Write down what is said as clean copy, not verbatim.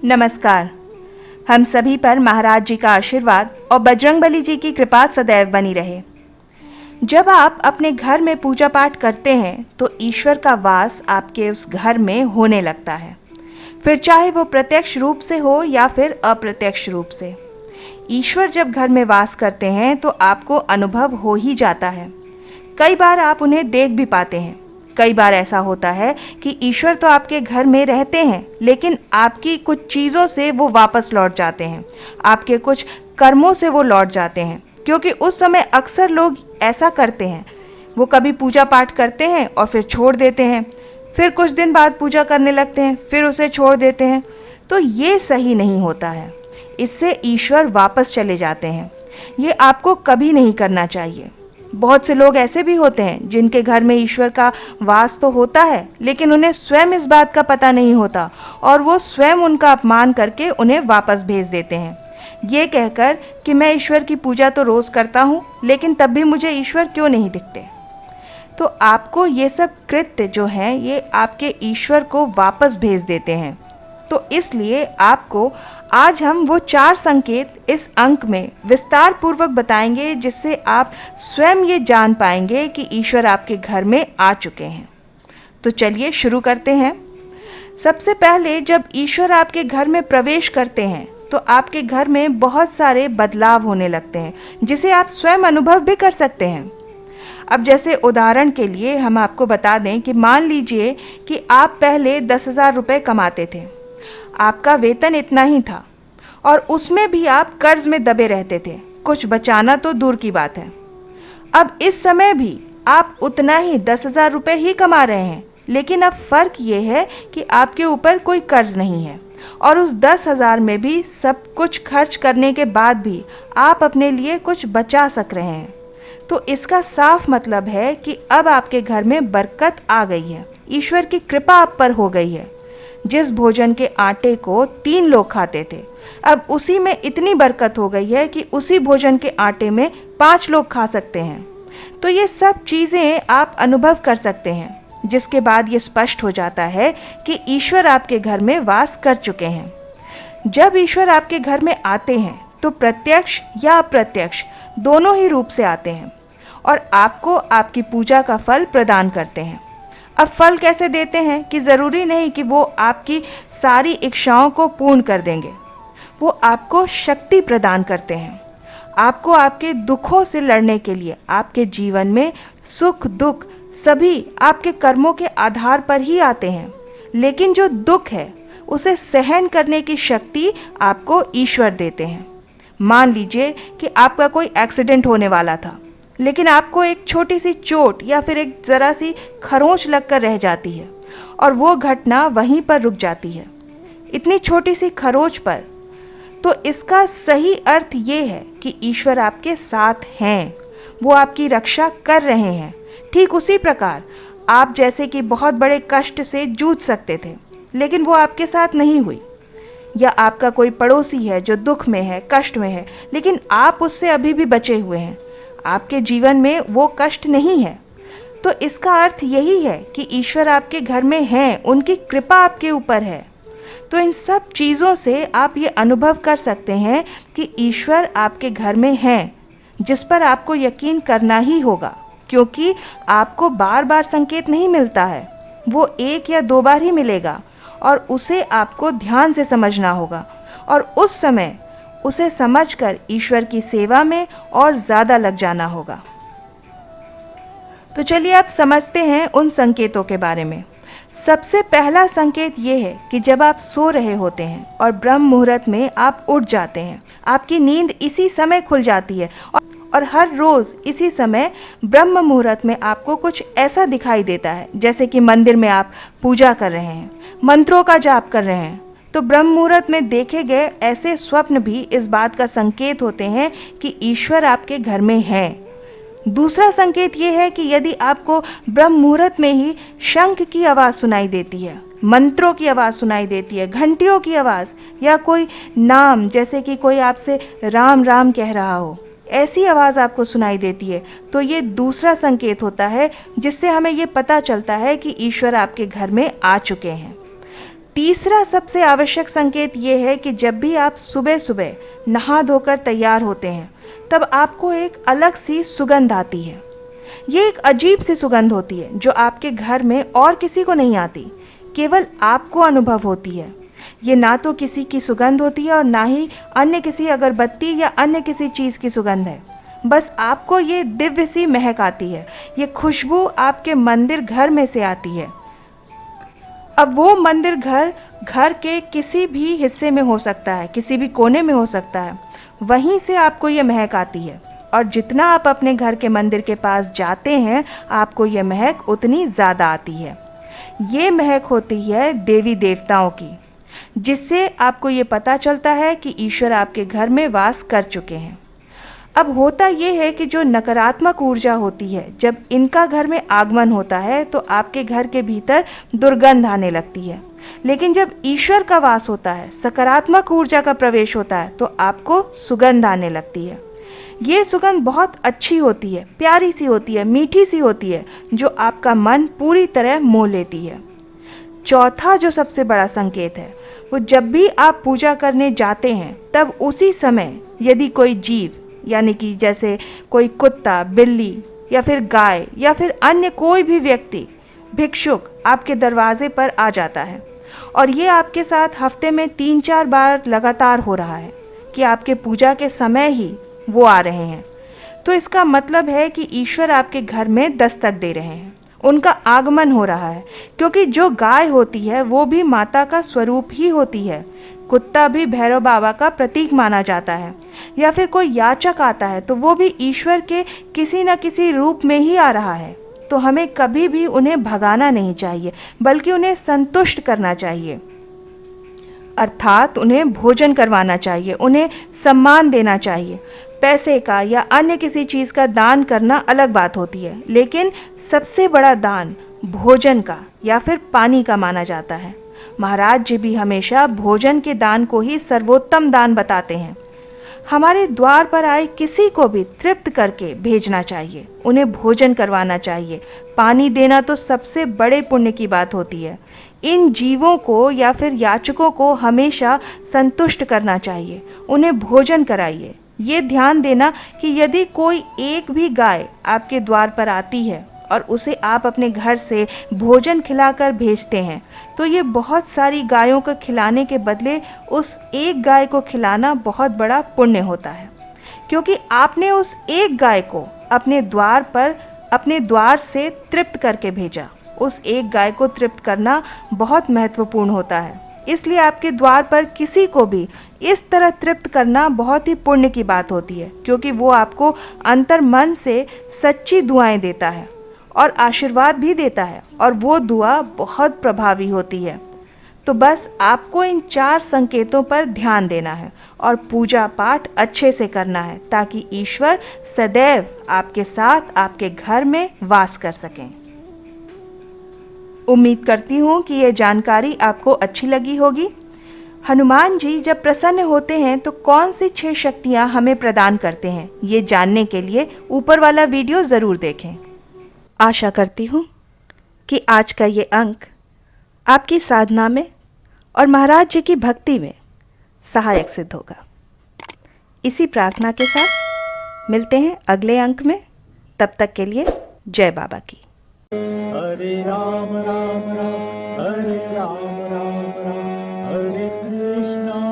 नमस्कार। हम सभी पर महाराज जी का आशीर्वाद और बजरंगबली जी की कृपा सदैव बनी रहे। जब आप अपने घर में पूजा पाठ करते हैं तो ईश्वर का वास आपके उस घर में होने लगता है, फिर चाहे वो प्रत्यक्ष रूप से हो या फिर अप्रत्यक्ष रूप से। ईश्वर जब घर में वास करते हैं तो आपको अनुभव हो ही जाता है। कई बार आप उन्हें देख भी पाते हैं। कई बार ऐसा होता है कि ईश्वर तो आपके घर में रहते हैं, लेकिन आपकी कुछ चीज़ों से वो वापस लौट जाते हैं, आपके कुछ कर्मों से वो लौट जाते हैं। क्योंकि उस समय अक्सर लोग ऐसा करते हैं, वो कभी पूजा पाठ करते हैं और फिर छोड़ देते हैं, फिर कुछ दिन बाद पूजा करने लगते हैं, फिर उसे छोड़ देते हैं। तो ये सही नहीं होता है, इससे ईश्वर वापस चले जाते हैं। ये आपको कभी नहीं करना चाहिए। बहुत से लोग ऐसे भी होते हैं जिनके घर में ईश्वर का वास तो होता है, लेकिन उन्हें स्वयं इस बात का पता नहीं होता और वो स्वयं उनका अपमान करके उन्हें वापस भेज देते हैं, ये कहकर कि मैं ईश्वर की पूजा तो रोज़ करता हूँ, लेकिन तब भी मुझे ईश्वर क्यों नहीं दिखते। तो आपको ये सब कृत्य जो हैं ये आपके ईश्वर को वापस भेज देते हैं। तो इसलिए आपको आज हम वो 4 संकेत इस अंक में विस्तार पूर्वक बताएंगे, जिससे आप स्वयं ये जान पाएंगे कि ईश्वर आपके घर में आ चुके हैं। तो चलिए शुरू करते हैं। सबसे पहले जब ईश्वर आपके घर में प्रवेश करते हैं तो आपके घर में बहुत सारे बदलाव होने लगते हैं, जिसे आप स्वयं अनुभव भी कर सकते हैं। अब जैसे उदाहरण के लिए हम आपको बता दें कि मान लीजिए कि आप पहले 10,000 रुपये कमाते थे, आपका वेतन इतना ही था और उसमें भी आप कर्ज में दबे रहते थे, कुछ बचाना तो दूर की बात है। अब इस समय भी आप उतना ही 10,000 रुपये ही कमा रहे हैं, लेकिन अब फ़र्क ये है कि आपके ऊपर कोई कर्ज नहीं है और उस 10,000 में भी सब कुछ खर्च करने के बाद भी आप अपने लिए कुछ बचा सक रहे हैं। तो इसका साफ मतलब है कि अब आपके घर में बरकत आ गई है, ईश्वर की कृपा आप पर हो गई है। जिस भोजन के आटे को 3 लोग खाते थे, अब उसी में इतनी बरकत हो गई है कि उसी भोजन के आटे में 5 लोग खा सकते हैं। तो ये सब चीज़ें आप अनुभव कर सकते हैं, जिसके बाद ये स्पष्ट हो जाता है कि ईश्वर आपके घर में वास कर चुके हैं। जब ईश्वर आपके घर में आते हैं तो प्रत्यक्ष या अप्रत्यक्ष दोनों ही रूप से आते हैं और आपको आपकी पूजा का फल प्रदान करते हैं। अब फल कैसे देते हैं कि ज़रूरी नहीं कि वो आपकी सारी इच्छाओं को पूर्ण कर देंगे, वो आपको शक्ति प्रदान करते हैं। आपको आपके दुखों से लड़ने के लिए आपके जीवन में सुख दुख सभी आपके कर्मों के आधार पर ही आते हैं, लेकिन जो दुख है उसे सहन करने की शक्ति आपको ईश्वर देते हैं। मान लीजिए कि आपका कोई एक्सीडेंट होने वाला था, लेकिन आपको एक छोटी सी चोट या फिर एक ज़रा सी खरोंच लगकर रह जाती है और वो घटना वहीं पर रुक जाती है, इतनी छोटी सी खरोंच पर। तो इसका सही अर्थ ये है कि ईश्वर आपके साथ हैं, वो आपकी रक्षा कर रहे हैं। ठीक उसी प्रकार आप जैसे कि बहुत बड़े कष्ट से जूझ सकते थे, लेकिन वो आपके साथ नहीं हुई, या आपका कोई पड़ोसी है जो दुख में है, कष्ट में है, लेकिन आप उससे अभी भी बचे हुए हैं, आपके जीवन में वो कष्ट नहीं है। तो इसका अर्थ यही है कि ईश्वर आपके घर में हैं, उनकी कृपा आपके ऊपर है। तो इन सब चीज़ों से आप ये अनुभव कर सकते हैं कि ईश्वर आपके घर में हैं, जिस पर आपको यकीन करना ही होगा, क्योंकि आपको बार बार संकेत नहीं मिलता है, वो 1 या 2 बार ही मिलेगा और उसे आपको ध्यान से समझना होगा और उस समय उसे समझकर ईश्वर की सेवा में और ज़्यादा लग जाना होगा। तो चलिए आप समझते हैं उन संकेतों के बारे में। सबसे पहला संकेत ये है कि जब आप सो रहे होते हैं और ब्रह्म मुहूर्त में आप उठ जाते हैं, आपकी नींद इसी समय खुल जाती है और हर रोज़ इसी समय ब्रह्म मुहूर्त में आपको कुछ ऐसा दिखाई देता है, जैसे कि मंदिर में आप पूजा कर रहे हैं, मंत्रों का जाप कर रहे हैं। तो ब्रह्म मुहूर्त में देखे गए ऐसे स्वप्न भी इस बात का संकेत होते हैं कि ईश्वर आपके घर में है। दूसरा संकेत ये है कि यदि आपको ब्रह्म मुहूर्त में ही शंख की आवाज़ सुनाई देती है, मंत्रों की आवाज़ सुनाई देती है, घंटियों की आवाज़, या कोई नाम जैसे कि कोई आपसे राम राम कह रहा हो, ऐसी आवाज़ आपको सुनाई देती है, तो ये दूसरा संकेत होता है, जिससे हमें ये पता चलता है कि ईश्वर आपके घर में आ चुके हैं। तीसरा सबसे आवश्यक संकेत ये है कि जब भी आप सुबह सुबह नहा धोकर तैयार होते हैं तब आपको एक अलग सी सुगंध आती है। ये एक अजीब सी सुगंध होती है जो आपके घर में और किसी को नहीं आती, केवल आपको अनुभव होती है। ये ना तो किसी की सुगंध होती है और ना ही अन्य किसी अगरबत्ती या अन्य किसी चीज़ की सुगंध है। बस आपको ये दिव्य सी महक आती है। ये खुशबू आपके मंदिर घर में से आती है। अब वो मंदिर घर के किसी भी हिस्से में हो सकता है, किसी भी कोने में हो सकता है, वहीं से आपको ये महक आती है। और जितना आप अपने घर के मंदिर के पास जाते हैं आपको ये महक उतनी ज़्यादा आती है। ये महक होती है देवी देवताओं की, जिससे आपको ये पता चलता है कि ईश्वर आपके घर में वास कर चुके हैं। अब होता ये है कि जो नकारात्मक ऊर्जा होती है, जब इनका घर में आगमन होता है तो आपके घर के भीतर दुर्गंध आने लगती है। लेकिन जब ईश्वर का वास होता है, सकारात्मक ऊर्जा का प्रवेश होता है, तो आपको सुगंध आने लगती है। ये सुगंध बहुत अच्छी होती है, प्यारी सी होती है, मीठी सी होती है, जो आपका मन पूरी तरह मोह लेती है। चौथा जो सबसे बड़ा संकेत है, वो जब भी आप पूजा करने जाते हैं तब उसी समय यदि कोई जीव, यानी कि जैसे कोई कुत्ता, बिल्ली या फिर गाय या फिर अन्य कोई भी व्यक्ति, भिक्षुक आपके दरवाजे पर आ जाता है और ये आपके साथ हफ्ते में 3-4 बार लगातार हो रहा है कि आपके पूजा के समय ही वो आ रहे हैं, तो इसका मतलब है कि ईश्वर आपके घर में दस्तक दे रहे हैं, उनका आगमन हो रहा है। क्योंकि जो गाय होती है वो भी माता का स्वरूप ही होती है, कुत्ता भी भैरव बाबा का प्रतीक माना जाता है, या फिर कोई याचक आता है तो वो भी ईश्वर के किसी न किसी रूप में ही आ रहा है। तो हमें कभी भी उन्हें भगाना नहीं चाहिए, बल्कि उन्हें संतुष्ट करना चाहिए, अर्थात उन्हें भोजन करवाना चाहिए, उन्हें सम्मान देना चाहिए। पैसे का या अन्य किसी चीज़ का दान करना अलग बात होती है, लेकिन सबसे बड़ा दान भोजन का या फिर पानी का माना जाता है। महाराज जी भी हमेशा भोजन के दान को ही सर्वोत्तम दान बताते हैं। हमारे द्वार पर आए किसी को भी तृप्त करके भेजना चाहिए, उन्हें भोजन करवाना चाहिए। पानी देना तो सबसे बड़े पुण्य की बात होती है। इन जीवों को या फिर याचकों को हमेशा संतुष्ट करना चाहिए, उन्हें भोजन कराइए। ये ध्यान देना कि यदि कोई एक भी गाय आपके द्वार पर आती है और उसे आप अपने घर से भोजन खिलाकर भेजते हैं, तो ये बहुत सारी गायों को खिलाने के बदले उस एक गाय को खिलाना बहुत बड़ा पुण्य होता है। क्योंकि आपने उस एक गाय को अपने द्वार से तृप्त करके भेजा। उस एक गाय को तृप्त करना बहुत महत्वपूर्ण होता है। इसलिए आपके द्वार पर किसी को भी इस तरह तृप्त करना बहुत ही पुण्य की बात होती है, क्योंकि वो आपको अंतर मन से सच्ची दुआएं देता है और आशीर्वाद भी देता है, और वो दुआ बहुत प्रभावी होती है। तो बस आपको इन 4 संकेतों पर ध्यान देना है और पूजा पाठ अच्छे से करना है, ताकि ईश्वर सदैव आपके साथ आपके घर में वास कर सकें। उम्मीद करती हूँ कि ये जानकारी आपको अच्छी लगी होगी। हनुमान जी जब प्रसन्न होते हैं तो कौन सी 6 शक्तियाँ हमें प्रदान करते हैं, ये जानने के लिए ऊपर वाला वीडियो ज़रूर देखें। आशा करती हूँ कि आज का ये अंक आपकी साधना में और महाराज जी की भक्ति में सहायक सिद्ध होगा। इसी प्रार्थना के साथ मिलते हैं अगले अंक में। तब तक के लिए जय बाबा की। हरे राम राम राम, हरे राम राम राम, हरे कृष्णा